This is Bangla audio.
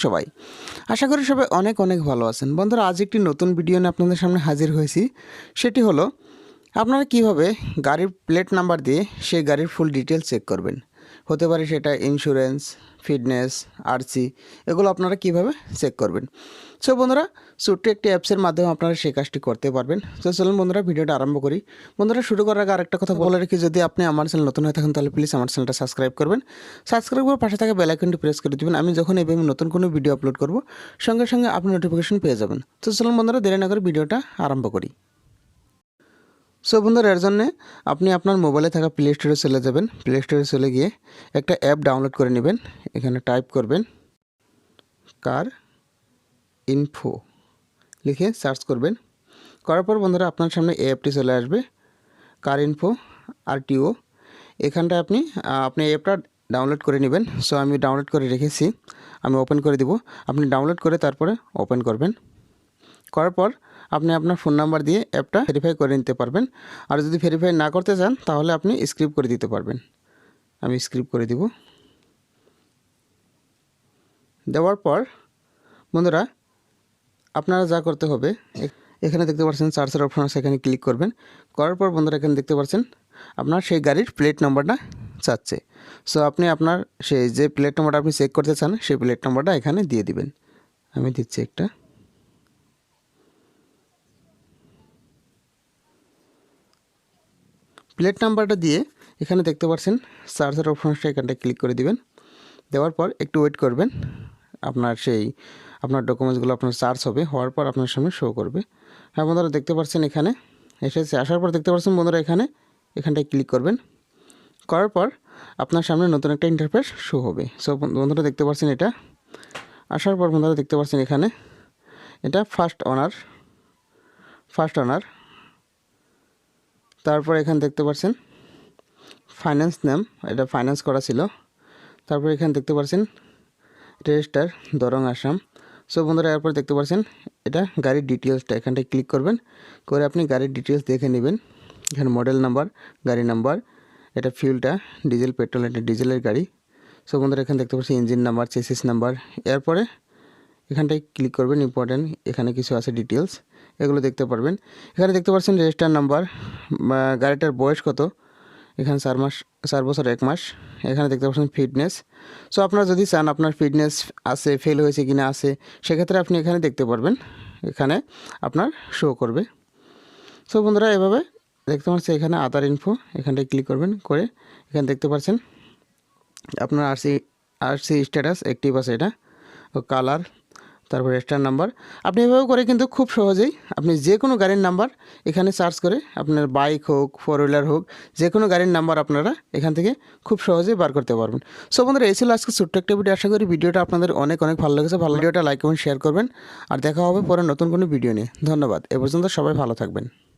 সবাই আশা করি সবাই অনেক অনেক ভালো আছেন। বন্ধুরা, আজ একটি নতুন ভিডিও নিয়ে আপনাদের সামনে হাজির হয়েছি। সেটি হলো আপনারা কিভাবে গাড়ির প্লেট নাম্বার দিয়ে সেই গাড়ির ফুল ডিটেলস চেক করবেন। হতে পারে সেটা ইন্স্যুরেন্স, ফিটনেস, আরসি, এগুলো আপনারা কিভাবে চেক করবেন। সো বন্ধুরা, ছোট্ট একটি অ্যাপসের মাধ্যমে আপনারা সেই কাজটি করতে পারবেন। তো চলুন বন্ধুরা, ভিডিওটা আরম্ভ করি। বন্ধুরা, শুরু করার আগে আরেকটা কথা বলে রাখি, যদি আপনি আমার চ্যানেল নতুন হয়ে থাকেন তাহলে প্লিজ আমার চ্যানেলটা সাবস্ক্রাইব করবেন। সাবস্ক্রাইব করে পাশে থাকা বেল আইকনটি প্রেস করে দেবেন। আমি যখন এইভাবে নতুন কোনো ভিডিও আপলোড করব সঙ্গে সঙ্গে আপনি নোটিফিকেশন পেয়ে যাবেন। তো চলুন বন্ধুরা, দেরি না করে ভিডিওটা আরম্ভ করি। সো বন্ধুরা, এর জন্যে আপনি আপনার মোবাইলে থাকা প্লে স্টোরে চলে যাবেন। প্লে স্টোরে চলে গিয়ে একটা অ্যাপ ডাউনলোড করে নেবেন। এখানে টাইপ করবেন কার ইনফো, লিখে সার্চ করবেন। করার পর বন্ধুরা আপনার সামনে এই অ্যাপটি চলে আসবে, কার ইনফো আরটিও। এখানটায় আপনি এই অ্যাপটা ডাউনলোড করে নেবেন। সো আমি ডাউনলোড করে রেখেছি, আমি ওপেন করে দিব। আপনি ডাউনলোড করে তারপরে ওপেন করবেন। করার পর আপনি আপনার ফোন নাম্বার দিয়ে অ্যাপটা ভেরিফাই করে নিতে পারবেন। আর যদি ভেরিফাই না করতে চান তাহলে আপনি স্ক্রিপ করে দিতে পারবেন। আমি স্ক্রিপ করে দিব। দেওয়ার পর বন্ধুরা আপনারা যা করতে হবে, এখানে দেখতে পাচ্ছেন সার্চের অপশন আছে, এখানে ক্লিক করবেন। করার পর বন্ধুরা এখানে দেখতে পাচ্ছেন আপনার সেই গাড়ির প্লেট নাম্বারটা চাচ্ছে। সো আপনি আপনার সেই যে প্লেট নাম্বারটা আপনি চেক করতে চান সেই প্লেট নাম্বারটা এখানে দিয়ে দিবেন। আমি দিচ্ছি একটা। প্লেট নাম্বারটা দিয়ে এখানে দেখতে পাচ্ছেন সার্চের অপশনটা, এখানটায় ক্লিক করে দিবেন। দেওয়ার পর একটু ওয়েট করবেন। আপনার ডকুমেন্টসগুলো আপনার সার্চ হবে, হওয়ার পর আপনার সামনে শো করবে। হ্যাঁ বন্ধুরা, দেখতে পাচ্ছেন এখানে এসেছে। আসার পর দেখতে পাচ্ছেন বন্ধুরা এখানটায় ক্লিক করবেন। করার পর আপনার সামনে নতুন একটা ইন্টারফেস শো হবে। সো বন্ধুরা দেখতে পাচ্ছেন এটা। আসার পর বন্ধুরা দেখতে পাচ্ছেন এখানে এটা ফার্স্ট অনার। তারপর এখানে দেখতে পাচ্ছেন ফাইন্যান্স নেম, এটা ফাইন্যান্স করা ছিল। তারপর এখানে দেখতে পাচ্ছেন রেজিস্টার দরং আসাম। সো বন্ধুরা এরপর দেখতে পাচ্ছেন এটা গাড়ির ডিটেলসটা, এখানটায় ক্লিক করবেন। করে আপনি গাড়ির ডিটেলস দেখে নেবেন। এখানে মডেল নাম্বার, গাড়ি নাম্বার, এটা ফিউলটা ডিজেল পেট্রোল, এটা ডিজেলের গাড়ি। সো বন্ধুরা এখানে দেখতে পাচ্ছেন ইঞ্জিন নাম্বার, চেসিস নাম্বার। এরপরে এখানটায় ক্লিক করবেন, ইম্পর্টেন্ট এখানে কিছু আছে ডিটেলস, এগুলো দেখতে পারবেন। এখানে দেখতে পাচ্ছেন রেজিস্টার নাম্বার, গাড়িটার বয়স কত, এখানে 4 বছর 1 মাস। এখানে দেখতে পাচ্ছেন ফিটনেস। সো আপনারা যদি চান আপনার ফিটনেস আছে, ফেল হয়েছে কি না আছে, সেক্ষেত্রে আপনি এখানে দেখতে পারবেন, এখানে আপনার শো করবে। সো বন্ধুরা এভাবে দেখতে পাচ্ছেন এখানে আদার ইনফো, এখানটায় ক্লিক করবেন। করে এখানে দেখতে পাচ্ছেন আপনার আরসি স্ট্যাটাস অ্যাক্টিভ আছে, এটা কালার, তারপর রেজিস্টার নাম্বার। আপনি এভাবে করে কিন্তু খুব সহজেই আপনি যে কোনো গাড়ির নাম্বার এখানে সার্চ করে, আপনার বাইক হোক, 4 হুইলার হোক, যে কোনো গাড়ির নাম্বার আপনারা এখান থেকে খুব সহজেই বার করতে পারবেন। সো বন্ধুরা, এই ছিল আজকে ছোট্ট একটা ভিডিও। আশা করি ভিডিওটা আপনাদের অনেক অনেক ভালো লেগেছে। ভিডিওটা লাইক এবং শেয়ার করবেন। আর দেখা হবে পরে নতুন কোনো ভিডিও নিয়ে। ধন্যবাদ। এ পর্যন্ত সবাই ভালো থাকবেন।